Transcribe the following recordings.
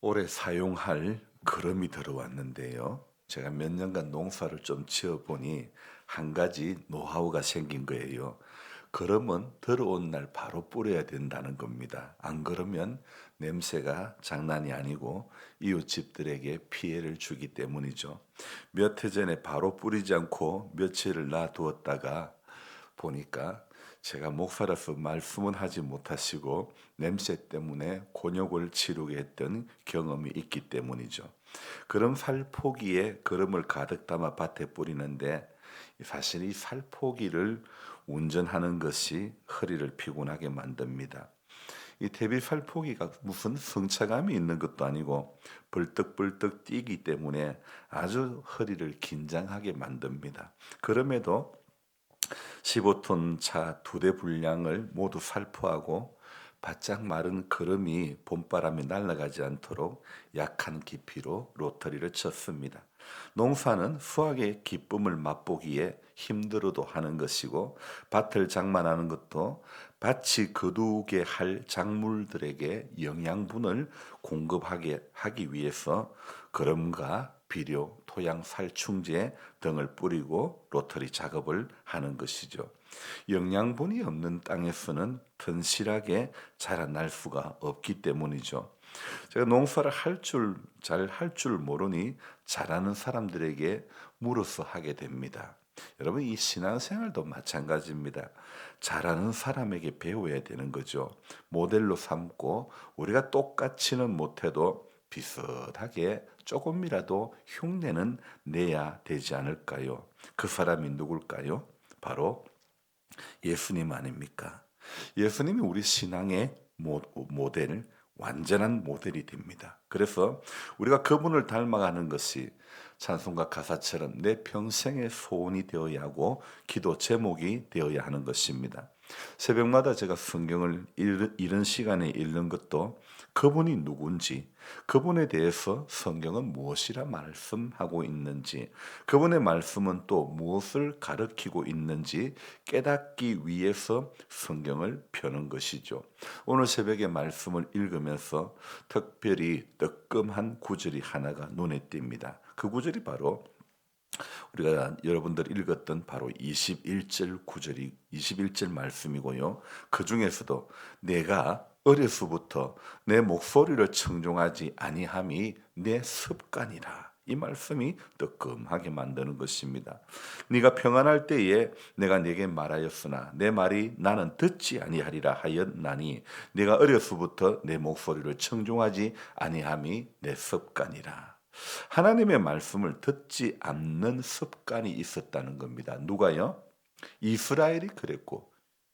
올해 사용할 거름이 들어왔는데요. 제가 몇 년간 농사를 좀 지어보니 한 가지 노하우가 생긴 거예요. 거름은 들어온 날 바로 뿌려야 된다는 겁니다. 안 그러면 냄새가 장난이 아니고 이웃집들에게 피해를 주기 때문이죠. 몇 해 전에 바로 뿌리지 않고 며칠을 놔두었다가 보니까 제가 목사라서 말씀은 하지 못하시고 냄새 때문에 곤욕을 치르게 했던 경험이 있기 때문이죠. 그런 살포기에 거름을 가득 담아 밭에 뿌리는데 사실 이 살포기를 운전하는 것이 허리를 피곤하게 만듭니다. 이 대비 살포기가 무슨 성차감이 있는 것도 아니고 벌떡벌떡 뛰기 때문에 아주 허리를 긴장하게 만듭니다. 그럼에도 15톤 차 2대 분량을 모두 살포하고 바짝 마른 거름이 봄바람에 날아가지 않도록 약한 깊이로 로터리를 쳤습니다. 농사는 수확의 기쁨을 맛보기에 힘들어도 하는 것이고 밭을 장만하는 것도 밭이 거두게 할 작물들에게 영양분을 공급하게 하기 위해서 거름과 비료, 토양 살충제 등을 뿌리고 로터리 작업을 하는 것이죠. 영양분이 없는 땅에서는 튼실하게 자라날 수가 없기 때문이죠. 제가 농사를 잘 할 줄 모르니 잘하는 사람들에게 물어서 하게 됩니다. 여러분 이 신앙생활도 마찬가지입니다. 잘하는 사람에게 배워야 되는 거죠. 모델로 삼고 우리가 똑같이는 못해도 비슷하게 조금이라도 흉내는 내야 되지 않을까요? 그 사람이 누굴까요? 바로 예수님 아닙니까? 예수님이 우리 신앙의 모델, 완전한 모델이 됩니다. 그래서 우리가 그분을 닮아가는 것이 찬송가 가사처럼 내 평생의 소원이 되어야 하고 기도 제목이 되어야 하는 것입니다. 새벽마다 제가 성경을 이른 시간에 읽는 것도 그분이 누군지, 그분에 대해서 성경은 무엇이라 말씀하고 있는지, 그분의 말씀은 또 무엇을 가르치고 있는지 깨닫기 위해서 성경을 펴는 것이죠. 오늘 새벽에 말씀을 읽으면서 특별히 뜨끔한 구절이 하나가 눈에 띕니다. 그 구절이 바로 우리가 여러분들 읽었던 바로 21절 구절이 21절 말씀이고요. 그 중에서도 내가 어려서부터 내 목소리를 청종하지 아니함이 내 습관이라. 이 말씀이 뜨끔하게 만드는 것입니다. 네가 평안할 때에 내가 네게 말하였으나 내 말이 나는 듣지 아니하리라 하였나니 네가 어려서부터 내 목소리를 청종하지 아니함이 내 습관이라. 하나님의 말씀을 듣지 않는 습관이 있었다는 겁니다. 누가요? 이스라엘이 그랬고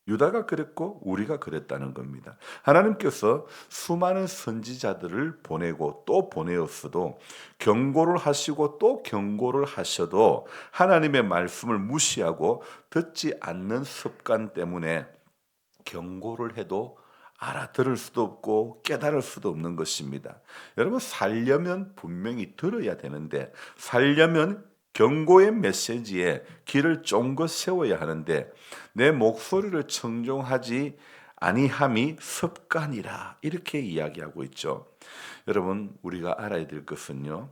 유다가 그랬고 우리가 그랬다는 겁니다. 하나님께서 수많은 선지자들을 보내고 또 보내었어도 경고를 하시고 또 경고를 하셔도 하나님의 말씀을 무시하고 듣지 않는 습관 때문에 경고를 해도 알아들을 수도 없고 깨달을 수도 없는 것입니다. 여러분 살려면 분명히 들어야 되는데 살려면 경고의 메시지에 귀를 쫑긋 세워야 하는데 내 목소리를 청종하지 아니함이 습관이라 이렇게 이야기하고 있죠. 여러분 우리가 알아야 될 것은요.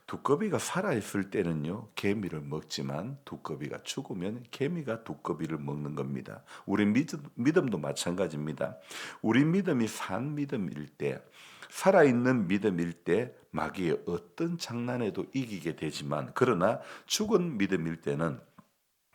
두꺼비가 살아있을 때는요, 개미를 먹지만 두꺼비가 죽으면 개미가 두꺼비를 먹는 겁니다. 우리 믿음도 마찬가지입니다. 우리 믿음이 산 믿음일 때, 살아있는 믿음일 때 마귀의 어떤 장난에도 이기게 되지만 그러나 죽은 믿음일 때는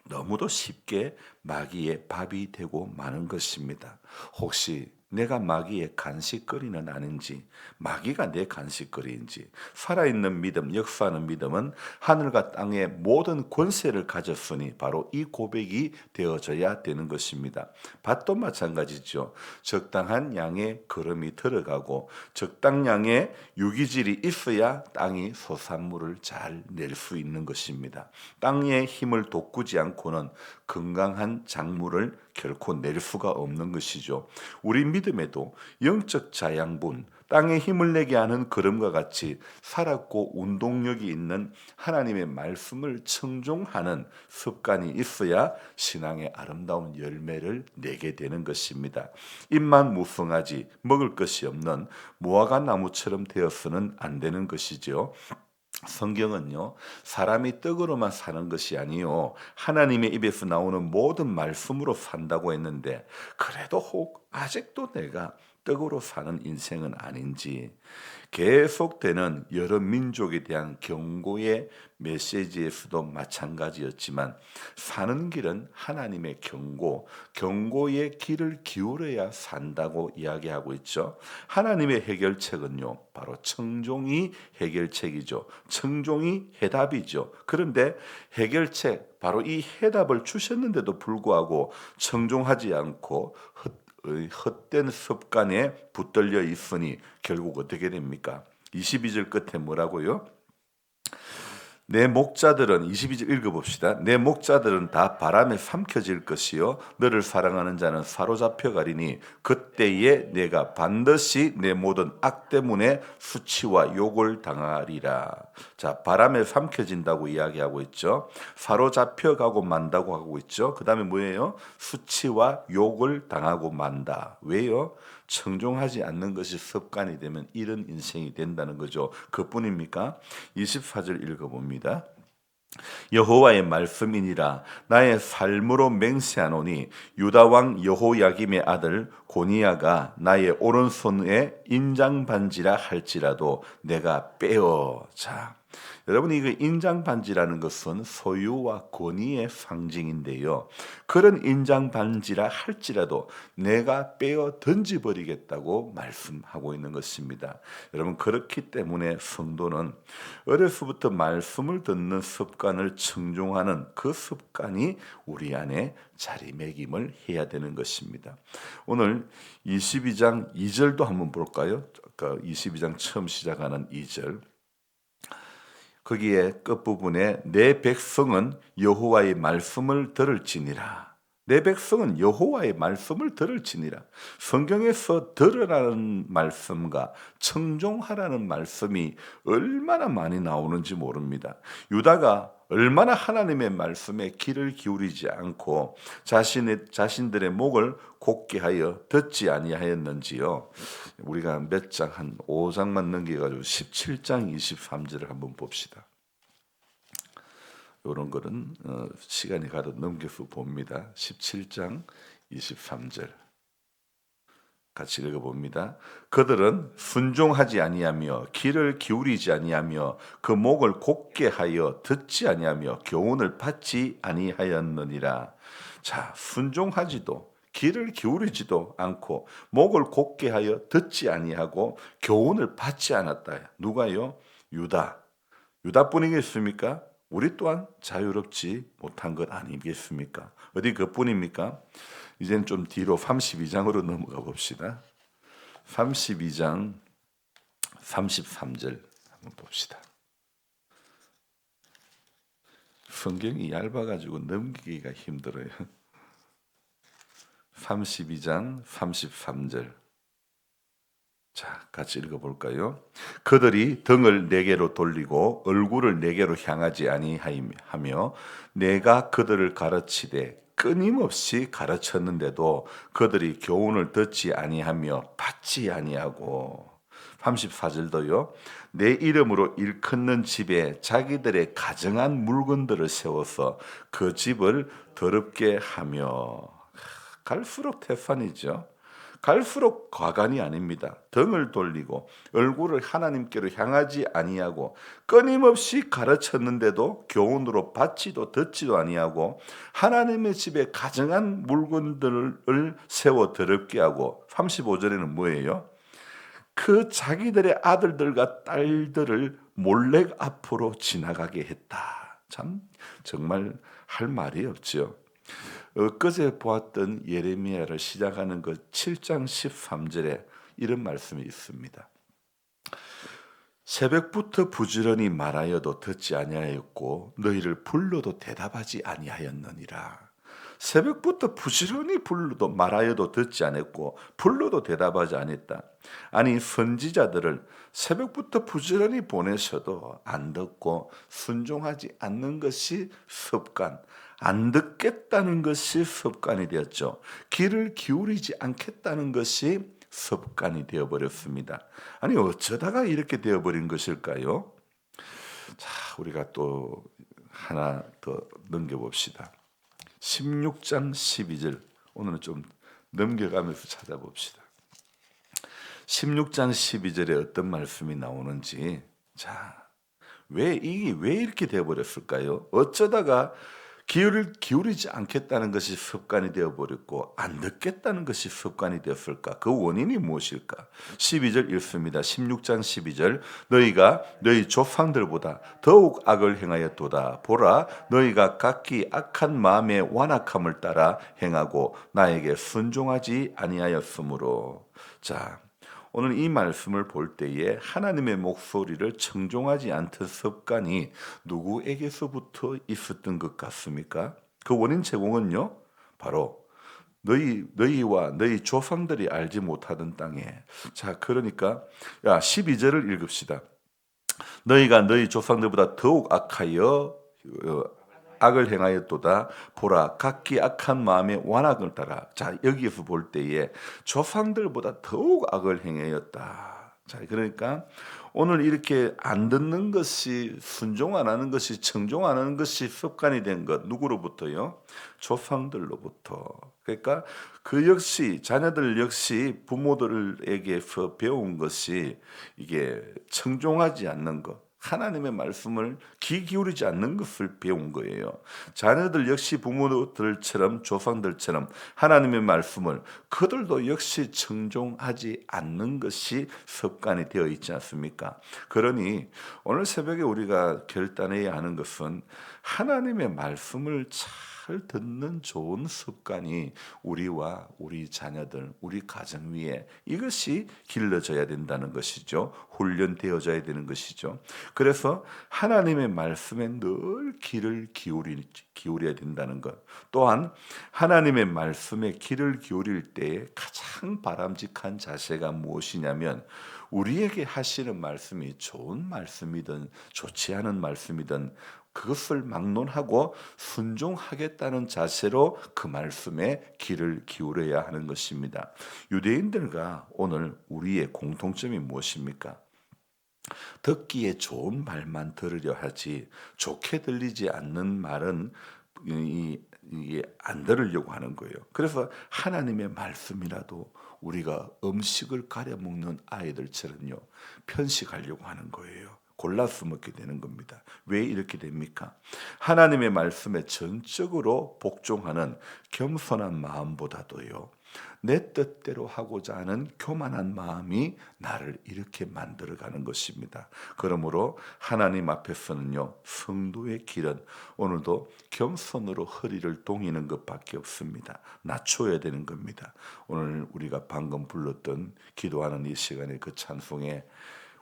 너무도 쉽게 마귀의 밥이 되고 마는 것입니다. 혹시 내가 마귀의 간식거리는 아닌지, 마귀가 내 간식거리인지, 살아있는 믿음, 역사하는 믿음은 하늘과 땅의 모든 권세를 가졌으니 바로 이 고백이 되어져야 되는 것입니다. 밭도 마찬가지죠. 적당한 양의 거름이 들어가고 적당량의 유기질이 있어야 땅이 소산물을 잘 낼 수 있는 것입니다. 땅의 힘을 돋구지 않고는 건강한 작물을 결코 낼 수가 없는 것이죠. 우리 믿음에도 영적 자양분, 땅에 힘을 내게 하는 걸음과 같이 살았고 운동력이 있는 하나님의 말씀을 청종하는 습관이 있어야 신앙의 아름다운 열매를 내게 되는 것입니다. 입만 무성하지 먹을 것이 없는 무화과 나무처럼 되어서는 안 되는 것이죠. 성경은요, 사람이 떡으로만 사는 것이 아니요, 하나님의 입에서 나오는 모든 말씀으로 산다고 했는데, 그래도 혹 아직도 내가 떡으로 사는 인생은 아닌지, 계속되는 여러 민족에 대한 경고의 메시지에서도 마찬가지였지만, 사는 길은 하나님의 경고의 길을 기울여야 산다고 이야기하고 있죠. 하나님의 해결책은요, 바로 청종이 해결책이죠. 청종이 해답이죠. 그런데 해결책, 바로 이 해답을 주셨는데도 불구하고 청종하지 않고 헛된 습관에 붙들려 있으니 결국 어떻게 됩니까? 22절 끝에 뭐라고요? 내 목자들은 22절 읽어봅시다. 내 목자들은 다 바람에 삼켜질 것이요 너를 사랑하는 자는 사로잡혀 가리니 그때에 내가 반드시 내 모든 악 때문에 수치와 욕을 당하리라. 자, 바람에 삼켜진다고 이야기하고 있죠. 사로잡혀 가고 만다고 하고 있죠. 그다음에 뭐예요? 수치와 욕을 당하고 만다. 왜요? 청종하지 않는 것이 습관이 되면 이런 인생이 된다는 거죠. 그뿐입니까? 24절 읽어봅니다. 여호와의 말씀이니라 나의 삶으로 맹세하노니 유다 왕 여호야김의 아들 고니야가 나의 오른손에 인장 반지라 할지라도 내가 빼어. 자, 여러분, 이거 인장 반지라는 것은 소유와 권위의 상징인데요. 그런 인장 반지라 할지라도 내가 빼어 던져버리겠다고 말씀하고 있는 것입니다. 여러분, 그렇기 때문에 성도는 어려서부터 말씀을 듣는 습관을 청종하는 그 습관이 우리 안에 자리매김을 해야 되는 것입니다. 오늘 22장 2절도 한번 볼까요? 아까 22장 처음 시작하는 2절. 거기에 끝부분에 내 백성은 여호와의 말씀을 들을지니라. 내 백성은 여호와의 말씀을 들을지니라. 성경에서 들으라는 말씀과 청종하라는 말씀이 얼마나 많이 나오는지 모릅니다. 유다가 얼마나 하나님의 말씀에 귀를 기울이지 않고 자신들의 목을 곧게 하여 듣지 아니하였는지요. 우리가 몇 장, 한 5장만 넘겨가지고 17장 23절을 한번 봅시다. 이런 거는 시간이 가도 넘겨서 봅니다. 17장 23절 같이 읽어봅니다. 그들은 순종하지 아니하며 귀를 기울이지 아니하며 그 목을 곧게 하여 듣지 아니하며 교훈을 받지 아니하였느니라. 자, 순종하지도 귀를 기울이지도 않고 목을 곧게 하여 듣지 아니하고 교훈을 받지 않았다. 누가요? 유다뿐이겠습니까? 우리 또한 자유롭지 못한 것 아니겠습니까? 어디 그뿐입니까? 이제는 좀 뒤로 32장으로 넘어가 봅시다. 32장 33절 한번 봅시다. 성경이 얇아가지고 넘기기가 힘들어요. 32장 33절. 자, 같이 읽어볼까요? 그들이 등을 내게로 돌리고 얼굴을 내게로 향하지 아니하며 내가 그들을 가르치되 끊임없이 가르쳤는데도 그들이 교훈을 듣지 아니하며 받지 아니하고. 34절도요. 내 이름으로 일컫는 집에 자기들의 가정한 물건들을 세워서 그 집을 더럽게 하며. 갈수록 태산이죠. 갈수록 과간이 아닙니다. 등을 돌리고 얼굴을 하나님께로 향하지 아니하고 끊임없이 가르쳤는데도 교훈으로 받지도 듣지도 아니하고 하나님의 집에 가정한 물건들을 세워 더럽게 하고. 35절에는 뭐예요? 그 자기들의 아들들과 딸들을 몰래 앞으로 지나가게 했다. 참 정말 할 말이 없죠. 엊그제 보았던 예레미야를 시작하는 그 7장 13절에 이런 말씀이 있습니다. 새벽부터 부지런히 말하여도 듣지 아니하였고 너희를 불러도 대답하지 아니하였느니라. 새벽부터 부지런히 불러도 말하여도 듣지 않았고 불러도 대답하지 않았다. 아니 선지자들을 새벽부터 부지런히 보내셔도 안 듣고 순종하지 않는 것이 습관, 안 듣겠다는 것이 습관이 되었죠. 귀를 기울이지 않겠다는 것이 습관이 되어버렸습니다. 아니 어쩌다가 이렇게 되어버린 것일까요? 자, 우리가 또 하나 더 넘겨봅시다. 16장 12절 오늘은 좀 넘겨가면서 찾아봅시다. 16장 12절에 어떤 말씀이 나오는지 왜 이렇게 되어버렸을까요? 어쩌다가 귀를 기울이지 않겠다는 것이 습관이 되어버렸고 안 듣겠다는 것이 습관이 되었을까? 그 원인이 무엇일까? 12절 읽습니다. 16장 12절 너희가 너희 조상들보다 더욱 악을 행하였도다. 보라 너희가 각기 악한 마음의 완악함을 따라 행하고 나에게 순종하지 아니하였으므로. 자, 오늘 이 말씀을 볼 때에 하나님의 목소리를 청종하지 않던 습관이 누구에게서부터 있었던 것 같습니까? 그 원인 제공은요, 바로 너희와 너희 조상들이 알지 못하던 땅에. 자, 그러니까 12절을 읽읍시다. 너희가 너희 조상들보다 더욱 악을 행하였도다. 보라 각기 악한 마음의 완악을 따라. 자, 여기에서 볼 때에 조상들보다 더욱 악을 행하였다. 자, 그러니까 오늘 이렇게 안 듣는 것이, 순종 안 하는 것이, 청종 안 하는 것이 습관이 된 것 누구로부터요? 조상들로부터. 그러니까 그 역시 자녀들 역시 부모들에게서 배운 것이 이게 청종하지 않는 것, 하나님의 말씀을 귀 기울이지 않는 것을 배운 거예요. 자녀들 역시 부모들처럼 조상들처럼 하나님의 말씀을 그들도 역시 청종하지 않는 것이 습관이 되어 있지 않습니까? 그러니 오늘 새벽에 우리가 결단해야 하는 것은 하나님의 말씀을 잘 듣는 좋은 습관이 우리와 우리 자녀들, 우리 가정 위에 이것이 길러져야 된다는 것이죠. 훈련되어져야 되는 것이죠. 그래서 하나님의 말씀에 늘 귀를 기울여야 된다는 것. 또한 하나님의 말씀에 귀를 기울일 때에 가장 바람직한 자세가 무엇이냐면 우리에게 하시는 말씀이 좋은 말씀이든 좋지 않은 말씀이든 그것을 막론하고 순종하겠다는 자세로 그 말씀에 귀를 기울여야 하는 것입니다. 유대인들과 오늘 우리의 공통점이 무엇입니까? 듣기에 좋은 말만 들으려 하지 좋게 들리지 않는 말은 이게 안 들으려고 하는 거예요. 그래서 하나님의 말씀이라도 우리가 음식을 가려 먹는 아이들처럼요 편식하려고 하는 거예요. 골라서 먹게 되는 겁니다. 왜 이렇게 됩니까? 하나님의 말씀에 전적으로 복종하는 겸손한 마음보다도요 내 뜻대로 하고자 하는 교만한 마음이 나를 이렇게 만들어가는 것입니다. 그러므로 하나님 앞에서는요 성도의 길은 오늘도 겸손으로 허리를 동이는 것밖에 없습니다. 낮춰야 되는 겁니다. 오늘 우리가 방금 불렀던 기도하는 이 시간에 그 찬송에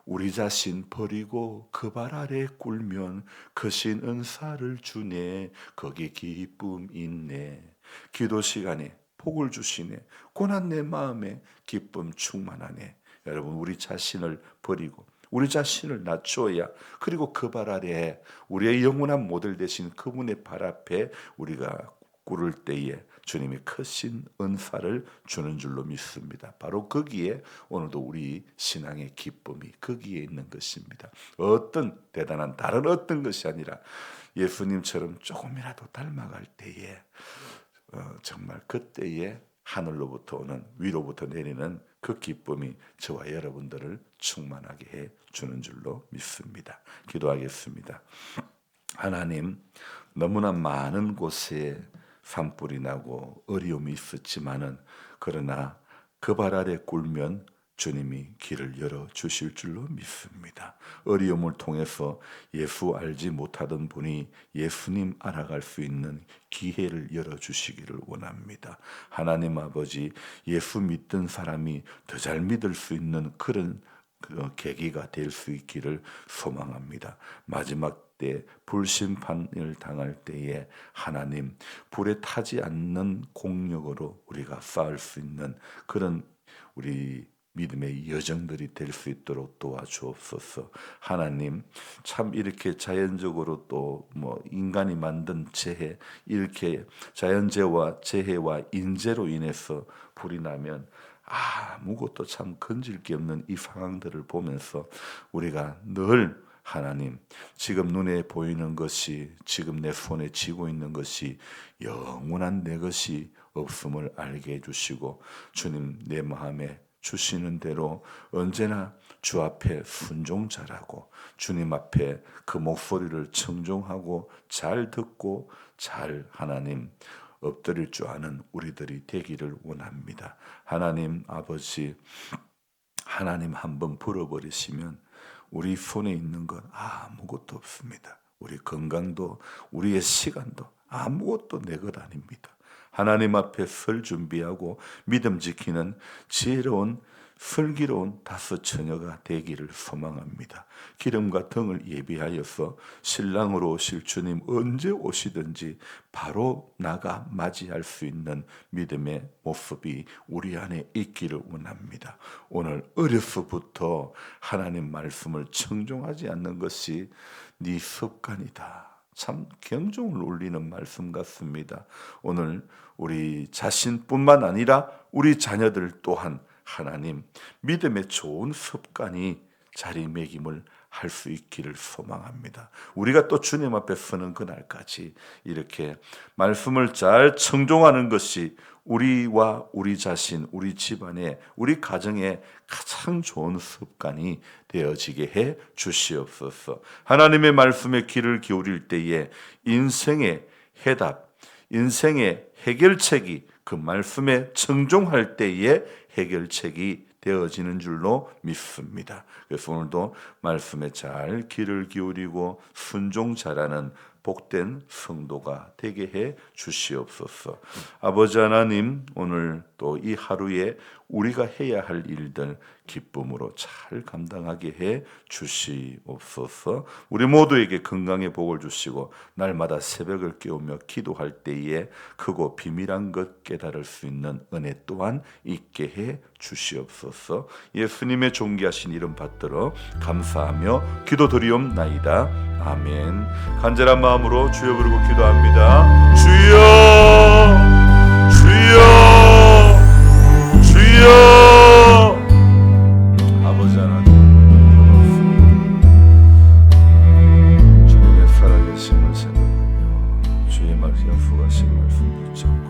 우리 자신 버리고 그 발 아래 꿇으면 크신 은사를 주네 거기 기쁨 있네. 기도 시간에 복을 주시네. 고난 내 마음에 기쁨 충만하네. 여러분 우리 자신을 버리고 우리 자신을 낮추어야 그리고 그 발 아래 우리의 영원한 모델 되신 그분의 발 앞에 우리가 꿇을 때에 주님이 크신 은사를 주는 줄로 믿습니다. 바로 거기에 오늘도 우리 신앙의 기쁨이 거기에 있는 것입니다. 어떤 대단한 다른 어떤 것이 아니라 예수님처럼 조금이라도 닮아갈 때에 정말 그때에 하늘로부터 오는 위로부터 내리는 그 기쁨이 저와 여러분들을 충만하게 해 주는 줄로 믿습니다. 기도하겠습니다. 하나님, 너무나 많은 곳에 산불이 나고 어려움이 있었지만은 그러나 그 발 아래 꿇으면 주님이 길을 열어 주실 줄로 믿습니다. 어려움을 통해서 예수 알지 못하던 분이 예수님 알아갈 수 있는 기회를 열어 주시기를 원합니다. 하나님 아버지, 예수 믿던 사람이 더 잘 믿을 수 있는 그런 그 계기가 될 수 있기를 소망합니다. 마지막 때 불심판을 당할 때에 하나님 불에 타지 않는 공력으로 우리가 쌓을 수 있는 그런 우리 믿음의 여정들이 될 수 있도록 도와주옵소서. 하나님 참 이렇게 자연적으로 또 뭐 인간이 만든 재해, 이렇게 자연재해와 재해와 인재로 인해서 불이 나면 아무것도 참 건질 게 없는 이 상황들을 보면서 우리가 늘 하나님, 지금 눈에 보이는 것이, 지금 내 손에 쥐고 있는 것이 영원한 내 것이 없음을 알게 해주시고, 주님 내 마음에 주시는 대로 언제나 주 앞에 순종 잘하고 주님 앞에 그 목소리를 청종하고 잘 듣고 잘 하나님 엎드릴 줄 아는 우리들이 되기를 원합니다. 하나님 아버지, 하나님 한번 불어버리시면 우리 손에 있는 건 아무것도 없습니다. 우리 건강도 우리의 시간도 아무것도 내 것 아닙니다. 하나님 앞에 설 준비하고 믿음 지키는 지혜로운 슬기로운 다섯 처녀가 되기를 소망합니다. 기름과 등을 예비하여서 신랑으로 오실 주님 언제 오시든지 바로 나가 맞이할 수 있는 믿음의 모습이 우리 안에 있기를 원합니다. 오늘 어려서부터 하나님 말씀을 청종하지 않는 것이 네 습관이다. 참 경종을 울리는 말씀 같습니다. 오늘 우리 자신뿐만 아니라 우리 자녀들 또한 하나님 믿음의 좋은 습관이 자리매김을 할 수 있기를 소망합니다. 우리가 또 주님 앞에 서는 그날까지 이렇게 말씀을 잘 청종하는 것이 우리와 우리 자신, 우리 집안에, 우리 가정에 가장 좋은 습관이 되어지게 해 주시옵소서. 하나님의 말씀에 귀를 기울일 때에 인생의 해답, 인생의 해결책이 그 말씀에 청종할 때에 해결책이 되어지는 줄로 믿습니다. 그래서 오늘도 말씀에 잘 귀를 기울이고 순종 잘하는 복된 성도가 되게 해 주시옵소서. 아버지 하나님, 오늘 또 이 하루에 우리가 해야 할 일들 기쁨으로 잘 감당하게 해 주시옵소서. 우리 모두에게 건강의 복을 주시고 날마다 새벽을 깨우며 기도할 때에 크고 비밀한 것 깨달을 수 있는 은혜 또한 있게 해 주시옵소서. 예수님의 존귀하신 이름 받들어 감사하며 기도드리옵나이다. 아멘. 간절한 마음으로 주여 부르고 기도합니다. 주여, 주여, 주여. 아버지 하나님, 주님의 살아계심을 생각하며 주의 말씀 약속하신 말씀 붙잡고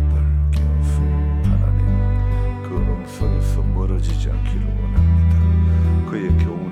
늘 깨어서 하나님 그 음성에서 멀어지지 않기를 원합니다. 그의 경우